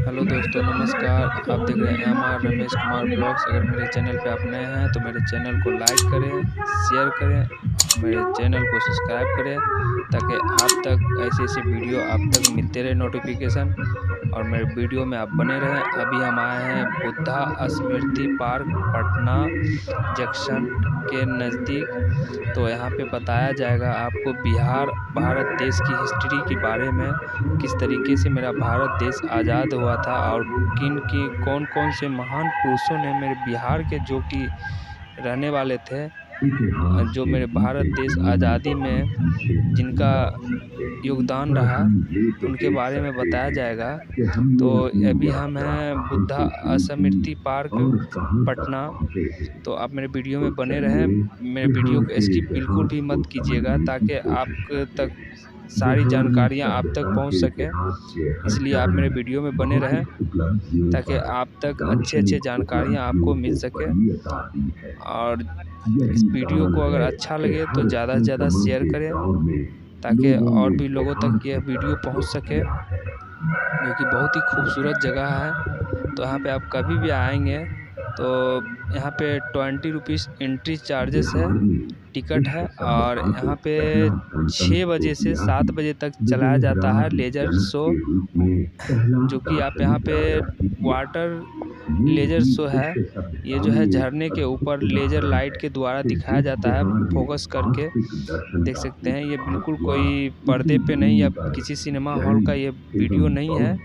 Hello दोस्तों, नमस्कार। आप देख रहे हैं MR रमेश कुमार ब्लॉग्स। अगर मेरे चैनल पे आप नए हैं तो मेरे चैनल को लाइक करें, शेयर करें और मेरे चैनल को सब्सक्राइब करें ताकि आप तक ऐसे वीडियो आप तक मिलते रहे नोटिफिकेशन और मेरे वीडियो में आप बने रहें। अभी हम आए हैं बुद्धा स्मृति पार्क, पटना जंक्शन के नज़दीक। तो यहाँ पे बताया जाएगा आपको बिहार भारत देश की हिस्ट्री के बारे में, किस तरीके से मेरा भारत देश आज़ाद हुआ था और कौन-कौन से महान पुरुषों ने मेरे बिहार के जो कि रहने वाले थे, जो मेरे भारत देश आज़ादी में जिनका योगदान रहा, उनके बारे में बताया जाएगा। तो अभी हम हैं बुद्धा स्मृति पार्क, पटना। तो आप मेरे वीडियो में बने रहें। मेरे वीडियो को स्किप बिल्कुल भी मत कीजिएगा ताकि आप तक सारी जानकारियाँ आप तक पहुंच सके। इसलिए आप मेरे वीडियो में बने रहें ताकि आप तक अच्छे जानकारियाँ आपको मिल सके। और इस वीडियो को अगर अच्छा लगे तो ज़्यादा से ज़्यादा शेयर करें ताकि और भी लोगों तक यह वीडियो पहुंच सके, जो कि बहुत ही खूबसूरत जगह है। तो यहाँ पे आप कभी भी आएंगे तो यहाँ पे 20 रुपीज़ एंट्री चार्जेस है, टिकट है। और यहाँ पे 6 बजे से 7 बजे तक चलाया जाता है लेज़र शो, जो कि आप यहाँ पे वाटर लेज़र शो है। ये जो है झरने के ऊपर लेज़र लाइट के द्वारा दिखाया जाता है, फोकस करके देख सकते हैं। ये बिल्कुल कोई पर्दे पे नहीं या किसी सिनेमा हॉल का ये वीडियो नहीं है,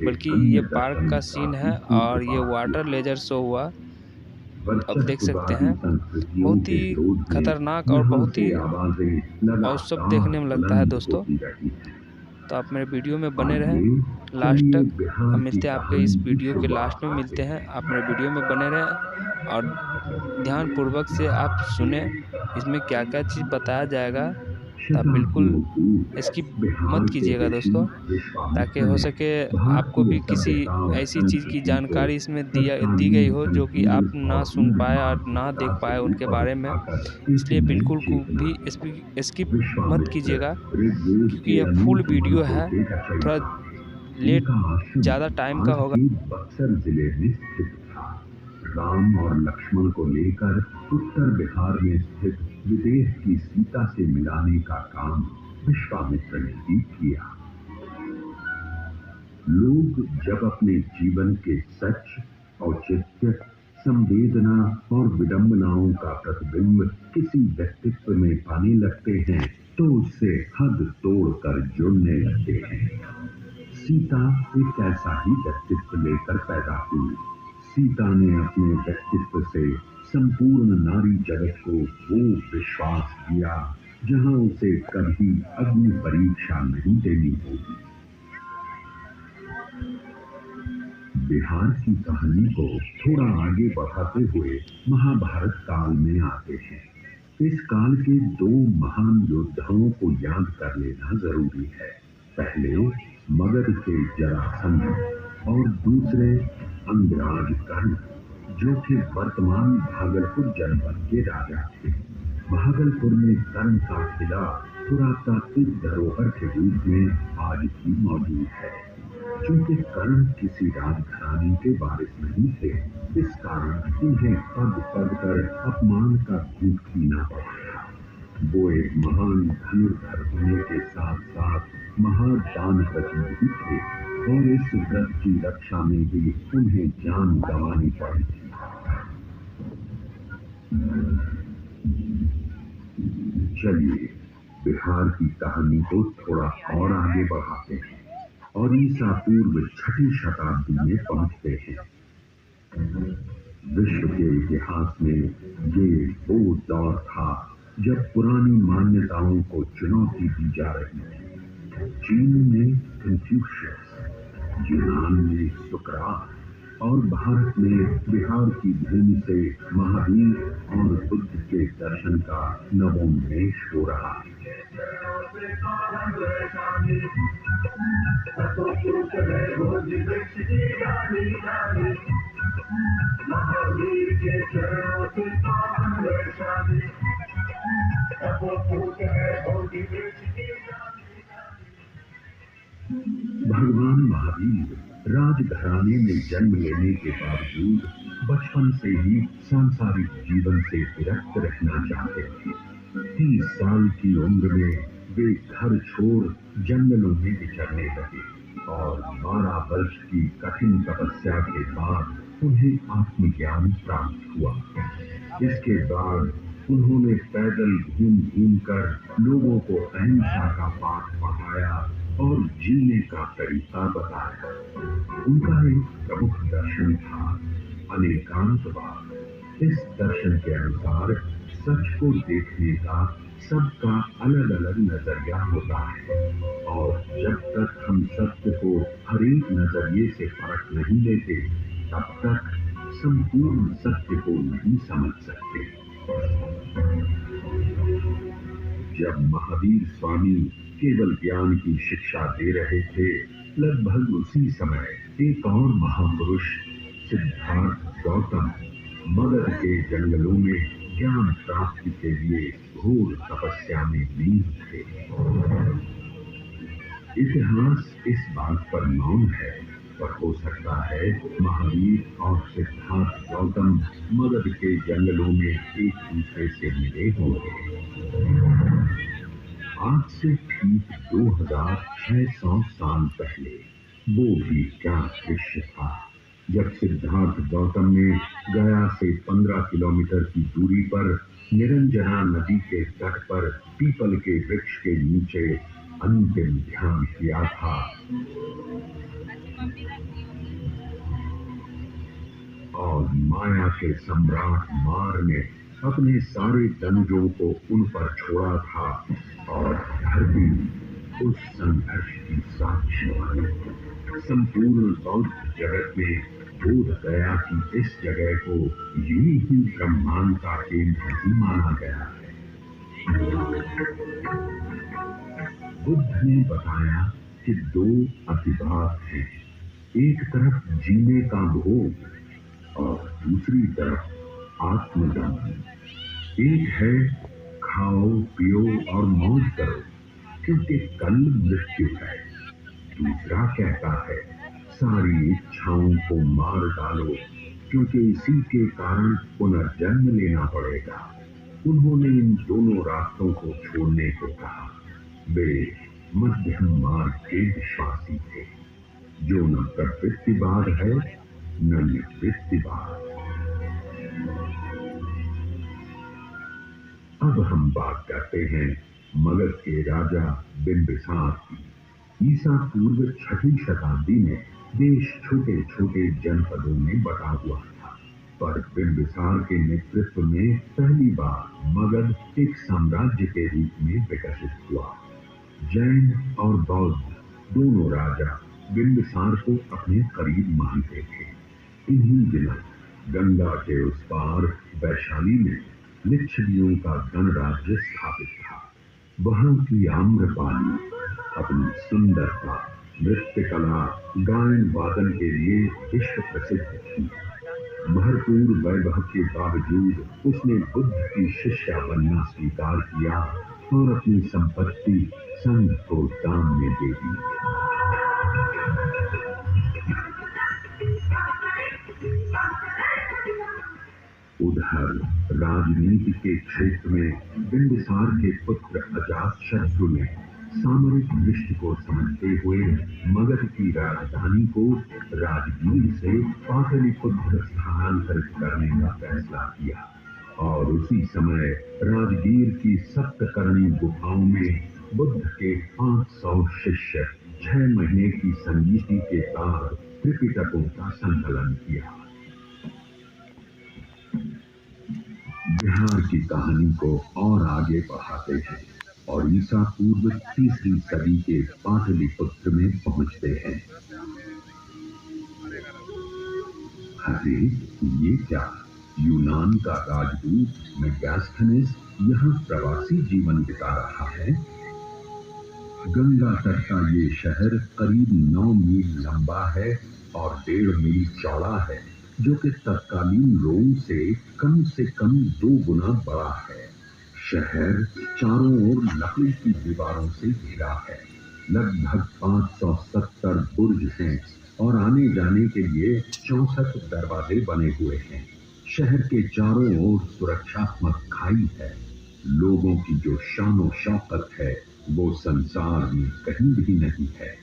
बल्कि ये पार्क का सीन है और ये वाटर लेज़र शो हुआ। अब देख सकते हैं, बहुत ही खतरनाक और बहुत ही औसम देखने में लगता है दोस्तों। तो आप मेरे वीडियो में बने रहें लास्ट तक। हम मिलते हैं आपके इस वीडियो के लास्ट में मिलते हैं। आप मेरे वीडियो में बने रहें और ध्यानपूर्वक से आप सुने इसमें क्या-क्या चीज़ बताया जाएगा। तो आप बिल्कुल स्किप मत कीजिएगा दोस्तों, ताकि हो सके आपको भी किसी ऐसी चीज़ की जानकारी इसमें दी गई हो जो कि आप ना सुन पाए और ना देख पाए उनके बारे में। इसलिए बिल्कुल भी स्किप मत कीजिएगा, क्योंकि ये फुल वीडियो है। थोड़ा लेट ज़्यादा टाइम का होगा। बक्सर जिले में स्थित था। राम और लक्ष्मण को लेकर उत्तर बिहार में स्थित विदेह की सीता से मिलाने का काम विश्वामित्र ने भी किया। लोग जब अपने जीवन के सच, औचित्य, संवेदना और विडंबनाओं का प्रतिबिंब किसी व्यक्तित्व में पाने लगते हैं तो उससे हद तोड़कर जुड़ने लगते हैं। सीता एक ऐसा ही व्यक्तित्व लेकर पैदा हुई। सीता ने अपने व्यक्तित्व से संपूर्ण नारी जगत को वो विश्वास दिया जहां उसे कभी अग्नि परीक्षा नहीं देनी होगी। बिहार की कहानी को थोड़ा आगे बढ़ाते हुए महाभारत काल में आते हैं। इस काल के दो महान योद्धाओं को याद कर लेना जरूरी है। पहले मगध के जरासंध और दूसरे अंगराज कर्ण, जो कि वर्तमान भागलपुर जनपद के राजा थे। भागलपुर में कर्ण का किला पुरातात्विक धरोहर के रूप में आज भी मौजूद है। चूंकि कर्ण किसी राजघराने के वारिस नहीं थे, इस कारण उन्हें पद पद पर अपमान का घूंट पीना पड़ा था। वो एक महान धनुर्धर होने के साथ साथ महादानपति भी थे और इस व्रत की रक्षा में भी उन्हें जान गंवानी पड़ी थी। चलिए बिहार की कहानी को थोड़ा और आगे बढ़ाते हैं और ईसा पूर्व 6वीं शताब्दी में पहुंचते हैं। विश्व के इतिहास में ये वो दौर था जब पुरानी मान्यताओं को चुनौती दी जा रही थी। चीन में कन्फ्यूशियस, यूनान में सुकरात और भारत में बिहार की भूमि से महावीर और बुद्ध के दर्शन का नवोन्मेष हो रहा है। भगवान महावीर राजघराने में जन्म लेने के बावजूद बचपन से ही सांसारिक जीवन से विरक्त रहना चाहते थे। 30 साल की उम्र में वे घर छोड़ जंगलों में विचरने लगे और 12 वर्ष की कठिन तपस्या के बाद उन्हें आत्मज्ञान प्राप्त हुआ। इसके बाद उन्होंने पैदल घूम घूम कर लोगों को अहिंसा का पाठ पढ़ाया और जीने का तरीका बताया। उनका एक प्रमुख दर्शन था अनेकांतवाद। इस दर्शन के अनुसार सच को देखने का सबका अलग अलग नजरिया होता है और जब तक हम सत्य को हर एक नजरिए से परख नहीं लेते तब तक संपूर्ण सत्य को नहीं समझ सकते। जब महावीर स्वामी केवल ज्ञान की शिक्षा दे रहे थे, लगभग उसी समय एक और महापुरुष सिद्धार्थ गौतम मगध के जंगलों में ज्ञान प्राप्ति के लिए घोर तपस्या में लीन थे। इतिहास इस बात पर मौन है, पर हो सकता है महावीर और सिद्धार्थ गौतम मगध के जंगलों में एक दूसरे से मिले होंगे। आज से ठीक 2600 साल पहले वो भी क्या दृश्य था जब सिद्धार्थ गौतम ने गया से 15 किलोमीटर की दूरी पर निरंजना नदी के तट पर पीपल के वृक्ष के नीचे अंतिम ध्यान किया था। और माया के सम्राट मार ने अपने सारे दंजों को उन पर छोड़ा था और धरती उस संघर्ष की साक्षी बनी। संपूर्ण बौद्ध जगत में बोध गया कि इस जगह को यूं ही ब्रह्मांड का केंद्र ही माना गया है। बुद्ध ने बताया कि 2 अतिभाव हैं, एक तरफ जीने का भोग और दूसरी तरफ आत्मदम। एक है खाओ पियो और मौज करो क्योंकि कल मृत्यु है। दूसरा कहता है सारी इच्छाओं को मार डालो क्योंकि इसी के कारण पुनर्जन्म लेना पड़ेगा। उन्होंने इन दोनों रास्तों को छोड़ने को कहा। वे मध्यम मार्ग के विश्वासी थे, जो न प्रवृत्तिवाद है न निवृत्तिवाद। अब हम बात करते हैं मगध के राजा बिंबिसार की। ईसा पूर्व 6वीं शताब्दी में देश छोटे छोटे जनपदों में बटा हुआ था, पर बिंबिसार के नेतृत्व में पहली बार मगध एक साम्राज्य के रूप में विकसित हुआ। जैन और बौद्ध दोनों राजा बिंबिसार को अपने करीब मानते थे। इन्हीं दिनों गंगा के उस पार वैशाली में लिच्छवियों का गणराज्य स्थापित था। वहां की आम्रपाली अपनी सुंदरता, नृत्य कला, गायन वादन के लिए विश्व प्रसिद्ध थी। भरपूर वैभव के बावजूद उसने बुद्ध की शिष्या बनना स्वीकार किया और अपनी संपत्ति संघ को दान में दे दी। उधर राजनीति के क्षेत्र में बिंबिसार के पुत्र अजातशत्रु ने सामरिक दृष्टि को समझते हुए मगध की राजधानी को राजगीर से पाटलिपुत्र स्थानांतरित करने का फैसला किया और उसी समय राजगीर की सप्तकर्णी गुफाओं में बुद्ध के 500 शिष्य 6 महीने की संगीति के बाद त्रिपिटकों का संकलन किया। बिहार की कहानी को और आगे बढ़ाते हैं और ईसा पूर्व 3री सदी के पाटलिपुत्र में पहुंचते हैं। अरे ये क्या, यूनान का राजदूत मेगास्थनीज यहाँ प्रवासी जीवन बिता रहा है। गंगा तट का ये शहर करीब 9 मील लंबा है और 1.5 मील चौड़ा है, जो कि तत्कालीन रोम से कम 2 गुना बड़ा है। शहर चारों ओर लकड़ी की दीवारों से घिरा है। लगभग 570 बुर्ज हैं और आने जाने के लिए 64 दरवाजे बने हुए हैं। शहर के चारों ओर सुरक्षात्मक खाई है। लोगों की जो शानो शौकत है वो संसार में कहीं भी नहीं है।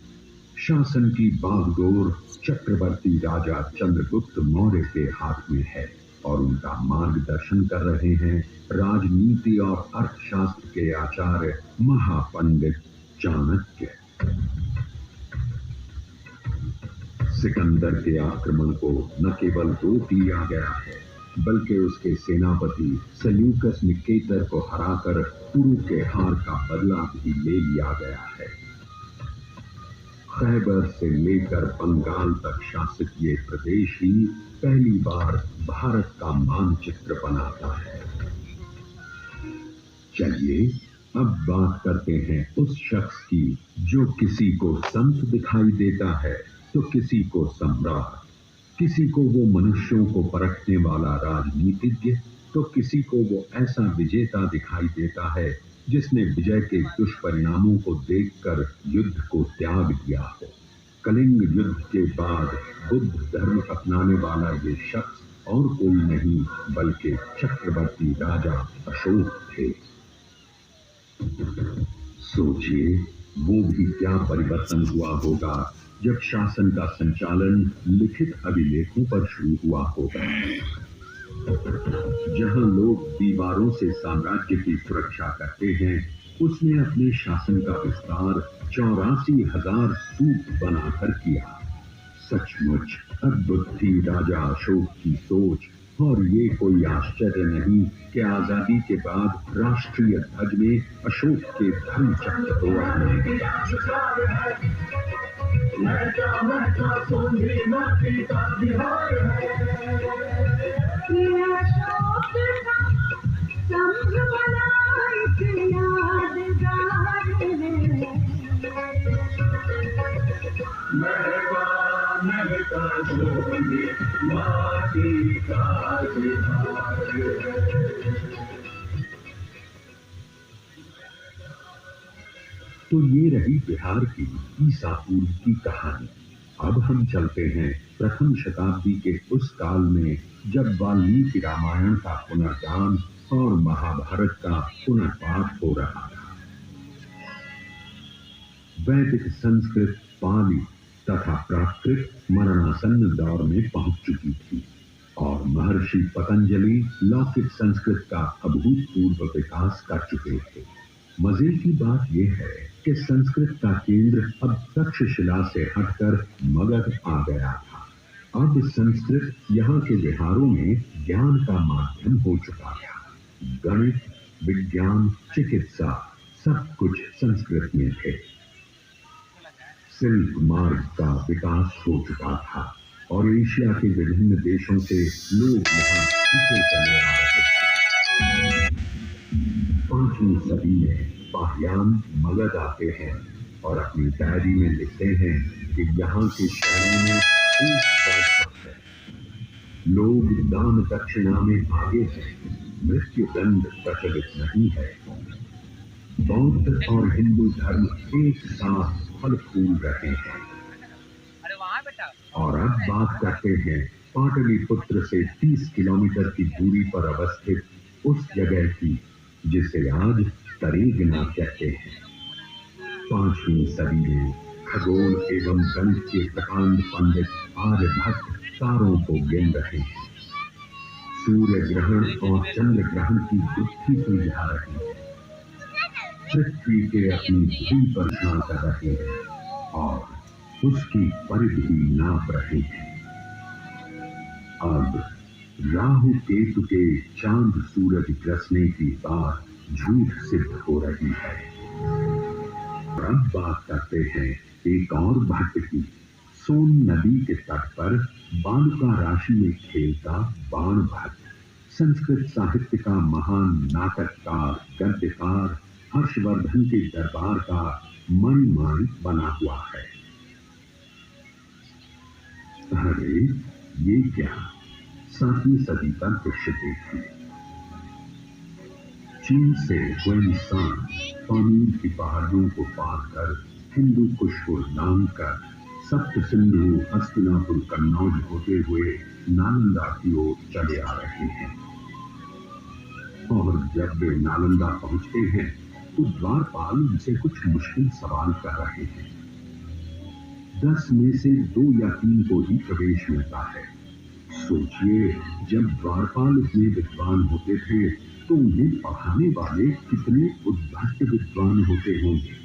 शासन की बागडोर चक्रवर्ती राजा चंद्रगुप्त मौर्य के हाथ में है और उनका मार्गदर्शन कर रहे हैं राजनीति और अर्थशास्त्र के आचार्य महापंडित चाणक्य। सिकंदर के आक्रमण को न केवल रोक लिया गया है बल्कि उसके सेनापति सेल्यूकस निकेटर को हराकर कुरु के हार का बदला भी ले लिया गया है। खैबर से लेकर बंगाल तक शासित ये प्रदेश ही पहली बार भारत का मानचित्र बनाता है। चलिए अब बात करते हैं उस शख्स की जो किसी को संत दिखाई देता है तो किसी को सम्राट, किसी को वो मनुष्यों को परखने वाला राजनीतिज्ञ तो किसी को वो ऐसा विजेता दिखाई देता है जिसने विजय के दुष्परिणामों को देखकर युद्ध को त्याग दिया हो। कलिंग युद्ध के बाद बुद्ध धर्म अपनाने वाला ये शख्स और कोई नहीं बल्कि चक्रवर्ती राजा अशोक थे। सोचिए वो भी क्या परिवर्तन हुआ होगा जब शासन का संचालन लिखित अभिलेखों पर शुरू हुआ होगा। जहां लोग दीवारों से साम्राज्य की सुरक्षा करते हैं उसने अपने शासन का विस्तार 84,000 स्तूप बनाकर किया। सचमुच अद्भुत थी राजा अशोक की सोच और ये कोई आश्चर्य नहीं कि आजादी के बाद राष्ट्रीय ध्वज में अशोक के धर्म चक्र को तो ये रही बिहार की ईसा पूर्व की कहानी। अब हम चलते हैं प्रथम शताब्दी के उस काल में जब वाल्मीकि रामायण का पुनर्गान और महाभारत का पुनर्पाठ हो रहा था। वैदिक संस्कृत, पाली तथा प्राकृत मरणासन्न दौर में पहुंच चुकी थी और महर्षि पतंजलि लौकिक संस्कृत का अभूतपूर्व विकास कर चुके थे। मजे की बात यह है कि संस्कृत का केंद्र अब तक्षशिला से हटकर मगध आ गया था। अब संस्कृत यहाँ के विहारों में ज्ञान का माध्यम हो चुका था। गणित, विज्ञान, चिकित्सा सब कुछ संस्कृत में थे। सिल्क मार्ग का विकास हो चुका था और एशिया के विभिन्न देशों से लोग यहाँ पीछे चले आ रहे थे। 5वीं सदी में पाहियान मगध आते हैं और अपनी डायरी में लिखते हैं कि यहाँ के शहरों में खूब बरकत है, लोग दान दक्षिणा में आगे हैं, मृत्यु दंड प्रचलित नहीं है। बौद्ध और हिंदू धर्म एक साथ फल फूल रहे हैं। और अब बात करते हैं पाटलिपुत्र से 30 किलोमीटर की दूरी पर अवस्थित उस जगह की जिसे आज तरेगना कहते हैं। 5वीं सदी में खगोल एवं गणित के प्रकांड पंडित आर्यभट्ट तारों को गिन रहे हैं। सूर्य ग्रहण और चंद्र ग्रहण की गुत्थी सुलझा रहे हैं। पृथ्वी के अपनी धुरी पर स्नान कर रहे हैं और उसकी परिधि नाप रहे हैं। अब राहु केतु के चांद सूरज ग्रसने की बात झूठ सिद्ध हो रही है। अब बात करते हैं एक और भट्ट की। सोन नदी के तट पर बालुका राशि में खेलता बाण भट्ट संस्कृत साहित्य का महान नाटककार, गद्यकार हर्षवर्धन के दरबार का मणिमाण बना हुआ है। अरे ये क्या, 7वीं सदी का दृश्य देखिए। चीन से हुएनसान पानी की पहाड़ियों को पार कर हिंदू कुश को लांग कर सप्त सिंधु हस्तिनापुर कन्नौज होते हुए नालंदा की ओर चले आ रहे हैं। और जब वे नालंदा पहुंचते हैं तो द्वारपाल उनसे कुछ मुश्किल सवाल कर रहे हैं। 10 में से 2 या 3 को ही प्रवेश मिलता है। सोचिए, जब द्वारपाल इतने विद्वान होते थे तो उन्हें पढ़ाने वाले कितने उद्भट विद्वान होते होंगे।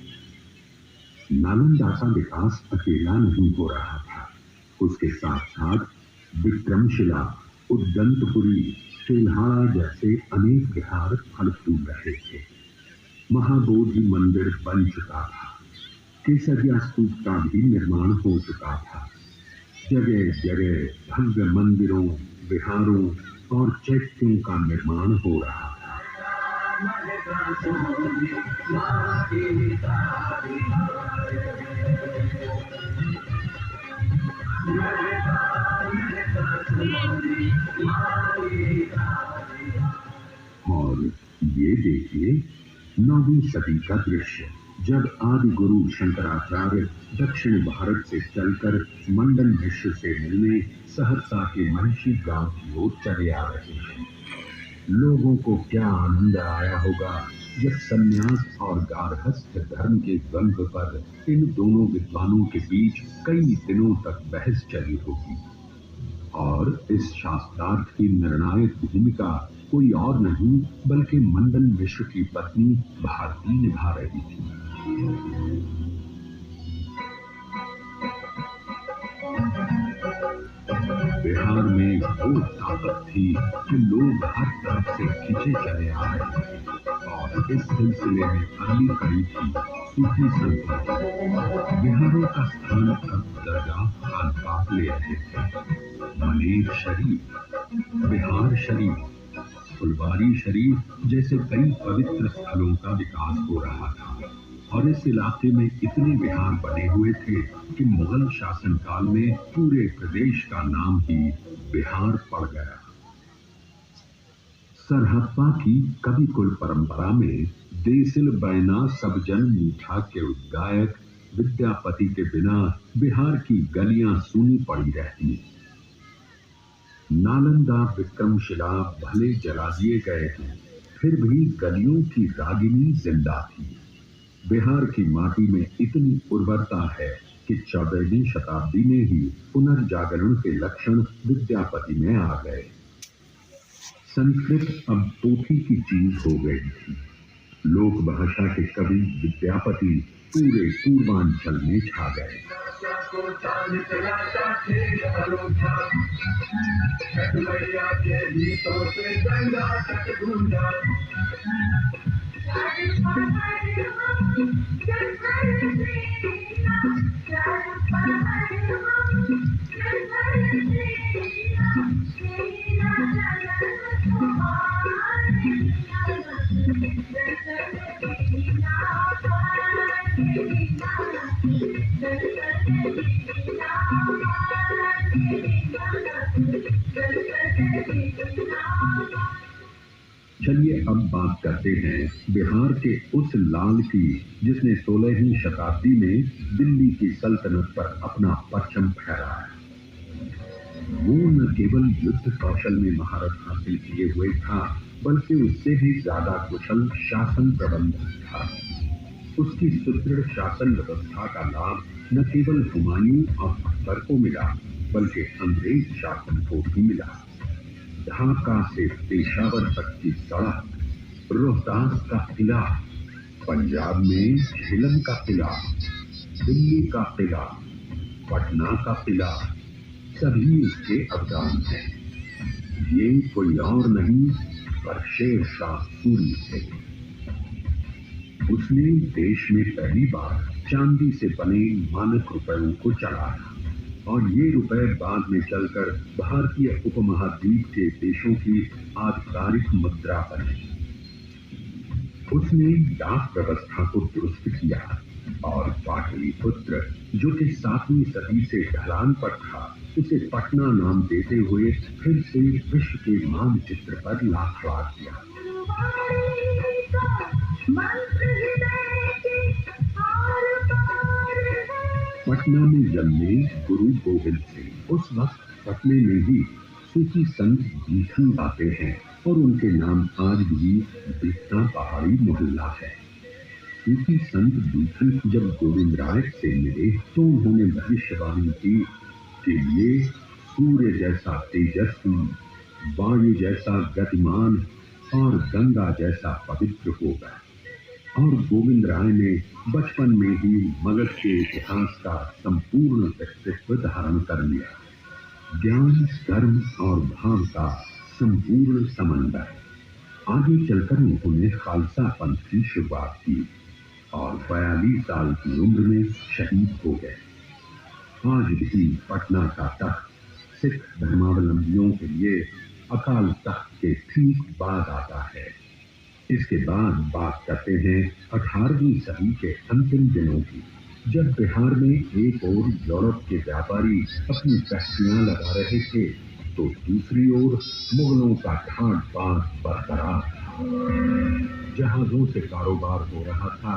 नालंदा का विकास अकेला नहीं हो रहा था, उसके साथ साथ विक्रमशिला, उद्दंतपुरी, तेल्हाड़ा जैसे अनेक विहार फल फूल रहे थे। महाबोधि मंदिर बन चुका था, केसरिया स्तूप का भी निर्माण हो चुका था। जगह जगह भव्य मंदिरों, विहारों और चैत्यों का निर्माण हो रहा था। और ये देखिए 9वीं सदी का दृश्य, जब आदि गुरु शंकराचार्य दक्षिण भारत से चलकर मंडन मिश्र से मिलने सहरसा के महिषी गांव की ओर चले आ रहे हैं। लोगों को क्या आनंद आया होगा जब सन्यास और गार्हस्थ्य धर्म के द्वंद्व पर इन दोनों विद्वानों के बीच कई दिनों तक बहस चली होगी। और इस शास्त्रार्थ की निर्णायक भूमिका कोई और नहीं बल्कि मंडन मिश्र की पत्नी भारती निभा रही थी। बिहार में वो ताकत थी कि लोग हर तरफ से खिंचे चले आ रहे थे और इस सिलसिले में अगली कड़ी थी सूफी संतों। बिहारों का स्थान अब दरगाह खानपाह ले रहे थे। मनेर शरीफ, बिहार शरीफ, फुलवारी शरीफ जैसे कई पवित्र स्थलों का विकास हो रहा था और इस इलाके में इतने विहार बने हुए थे कि मुगल शासनकाल में पूरे प्रदेश का नाम ही बिहार पड़ गया। सरहप्पा की कवि कुल परंपरा में देसिल बैना सब जन मीठा के उद्गायक विद्यापति के बिना बिहार की गलियां सूनी पड़ी रहती। नालंदा, विक्रमशिला भले जला दिए गए हैं, फिर भी गलियों की रागिनी जिंदा थी। बिहार की माटी में इतनी उर्वरता है कि 14वीं शताब्दी में ही पुनर्जागरण के लक्षण विद्यापति में आ गए। संस्कृत अब पोथी की चीज हो गई थी। लोक भाषा के कवि विद्यापति पूरे पूर्वांचल में छा गए। चलिए अब बात करते हैं बिहार के उस लाल की जिसने 16वीं शताब्दी में दिल्ली की सल्तनत पर अपना परचम फहराया। वो न केवल युद्ध कौशल में महारत हासिल किए हुए था, बल्कि उससे भी ज्यादा कुशल शासन प्रबंधन था। उसकी सुदृढ़ शासन व्यवस्था का लाभ न केवल हुमायूं और अकबर को मिला, बल्कि अंग्रेज शासन को भी मिला। ढाका से पेशावर तक की सड़क, रोहतास का किला, पंजाब में झेलम का किला, दिल्ली का किला, पटना का किला, सभी उसके अवदान हैं। ये कोई और नहीं पर शेर शाह सूरी थे। उसने देश में पहली बार चांदी से बने मानक रुपयों को चलाया और ये रुपए बाद में चलकर भारतीय उपमहाद्वीप के देशों की आधिकारिक मुद्रा बने। उसने डाक व्यवस्था को दुरुस्त किया और पाटलिपुत्र, जो कि 7वीं सदी से ढलान पर था, उसे पटना नाम देते हुए फिर से विश्व के मानचित्र पर ला खड़ा किया। पटना में जन्मे गुरु गोविंद सिंह उस वक्त पटने में ही सूफी संत बीठन गाते हैं और उनके नाम आज भी बीठना पहाड़ी मोहल्ला है। सूफी संत बीठन जब गोविंद राय से मिले तो उन्होंने भविष्यवाणी की कि ये सूर्य जैसा तेजस्वी, वायु जैसा गतिमान और गंगा जैसा पवित्र होगा। और गोविंद राय ने बचपन में ही मगध के इतिहास का संपूर्ण व्यक्तित्व धारण कर लिया। ज्ञान, कर्म और भाव का संपूर्ण समन्वय। आगे चलकर उन्होंने खालसा पंथ की शुरुआत की और 42 साल की उम्र में शहीद हो गए। आज भी पटना का तख्त सिख धर्मावलंबियों के लिए अकाल तख्त के ठीक बाद आता है। इसके बाद बात करते हैं 18वीं सदी के अंतिम दिनों की, जब बिहार में एक ओर यूरोप के व्यापारी अपनी फैक्ट्रियां लगा रहे थे तो दूसरी ओर मुगलों का ठाट बाट बरकरार था। जहाजों से कारोबार हो रहा था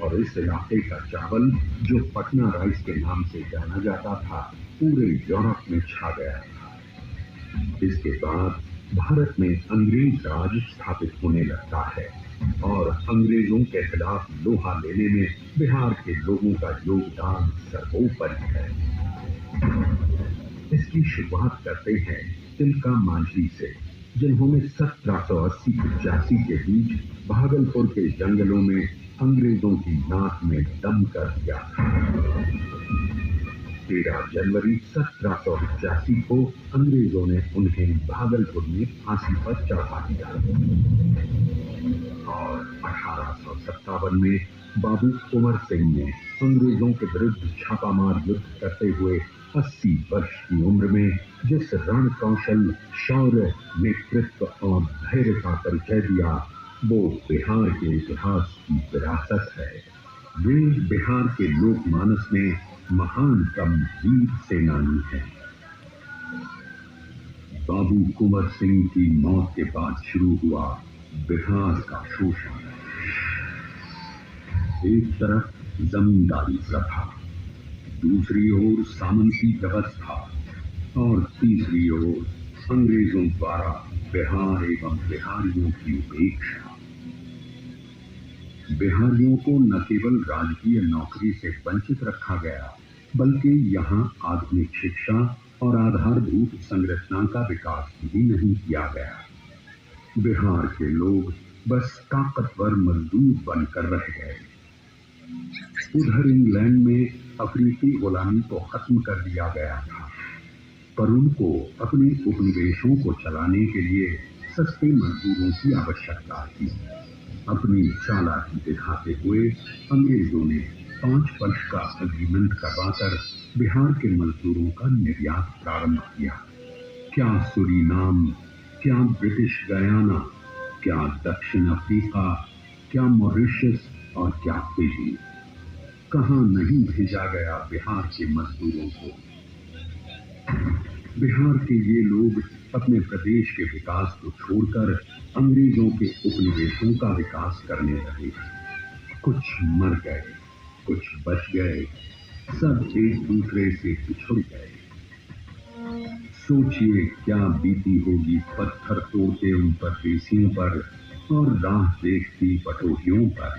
और इस इलाके का चावल, जो पटना राइस के नाम से जाना जाता था, पूरे यूरोप में छा गया था। इसके बाद भारत में अंग्रेज राज स्थापित होने लगता है और अंग्रेजों के खिलाफ लोहा लेने में बिहार के लोगों का योगदान सर्वोपरि है। इसकी शुरुआत करते हैं तिलका मांझी से, जिन्होंने 1780-85 के बीच भागलपुर के जंगलों में अंग्रेजों की नाक में दम कर दिया था। 13 जनवरी 1785 को अंग्रेजों ने उन्हें भागलपुर में फांसी पर चढ़ा दिया और 1857 में बाबू कुंवर सिंह ने अंग्रेजों के विरुद्ध छापामार युद्ध करते हुए 80 वर्ष की उम्र में जिस रण कौशल, शौर्य, नेतृत्व और धैर्य का परिचय दिया, वो बिहार के इतिहास की विरासत है। वे बिहार के लोकमानस में महानतम वीर सेनानी है। बाबू कुंवर सिंह की मौत के बाद शुरू हुआ बिहार का शोषण। एक तरफ जमींदारी प्रथा, दूसरी ओर सामंती व्यवस्था और तीसरी ओर अंग्रेजों द्वारा बिहार एवं बिहारियों की उपेक्षा। बिहारियों को न केवल राजकीय नौकरी से वंचित रखा गया, बल्कि यहाँ आधुनिक शिक्षा और आधारभूत संरचना का विकास भी नहीं किया गया। बिहार के लोग बस ताकतवर मजदूर बनकर रह गए। उधर इंग्लैंड में अफ्रीकी गुलामी को खत्म कर दिया गया था, पर उनको अपने उपनिवेशों को चलाने के लिए सस्ते मजदूरों की आवश्यकता थी। अपनी चालाकी दिखाते हुए अंग्रेजों ने 5 वर्ष का एग्रीमेंट करवाकर बिहार के मजदूरों का निर्यात प्रारंभ किया। क्या सूरीनाम, क्या ब्रिटिश गयाना, क्या दक्षिण अफ्रीका, क्या मॉरिशस और क्या फिजी, कहां नहीं भेजा गया बिहार के मजदूरों को। बिहार के ये लोग अपने प्रदेश के विकास को छोड़कर अंग्रेजों के उपनिवेशों का विकास करने लगे। कुछ मर गए, कुछ बच गए, सब एक दूसरे से पिछड़ गए। सोचिए क्या बीती होगी पत्थर तोड़ते उन परदेसियों पर और राह देखती पटोहियों पर।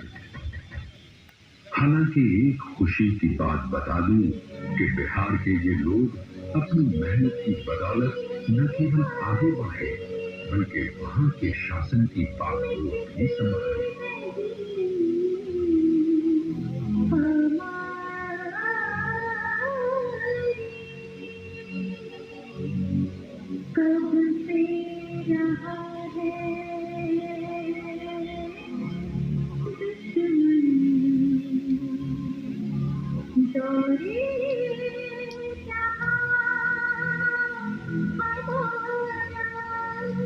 हालांकि एक खुशी की बात बता दूं कि बिहार के ये लोग अपनी मेहनत की बदौलत न केवल आगे बढ़े, बल्कि वहां के शासन की बागडोर भी संभाली।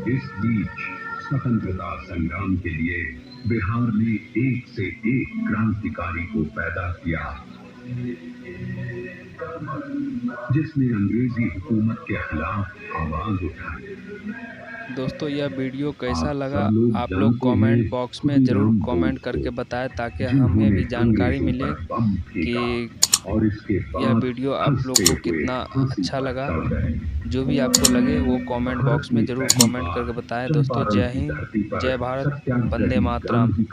इस बीच स्वतंत्रता संग्राम के लिए बिहार ने एक से एक क्रांतिकारी को पैदा किया, जिसने अंग्रेजी हुकूमत के खिलाफ आवाज उठाई। दोस्तों यह वीडियो कैसा लगा आप लोग जानते कमेंट हैं बॉक्स में ज़रूर खुदीराम कमेंट बोस करके को, बताएं ताकि हमें जिन्होंने भी जानकारी अंग्रेजों मिले पर बम फेंका कि और इसके यह बाद वीडियो आप लोग हंसते को हुए कितना फांसी अच्छा पर लगा, चढ़ गए। जो भी आपको लगे वो कमेंट भारत बॉक्स में में ज़रूर पहली कमेंट बार करके बताएं। दोस्तों चंपारण जय की हिंद, धरती पर जय भारत, वंदे सत्याग्रही मातरम। गांधी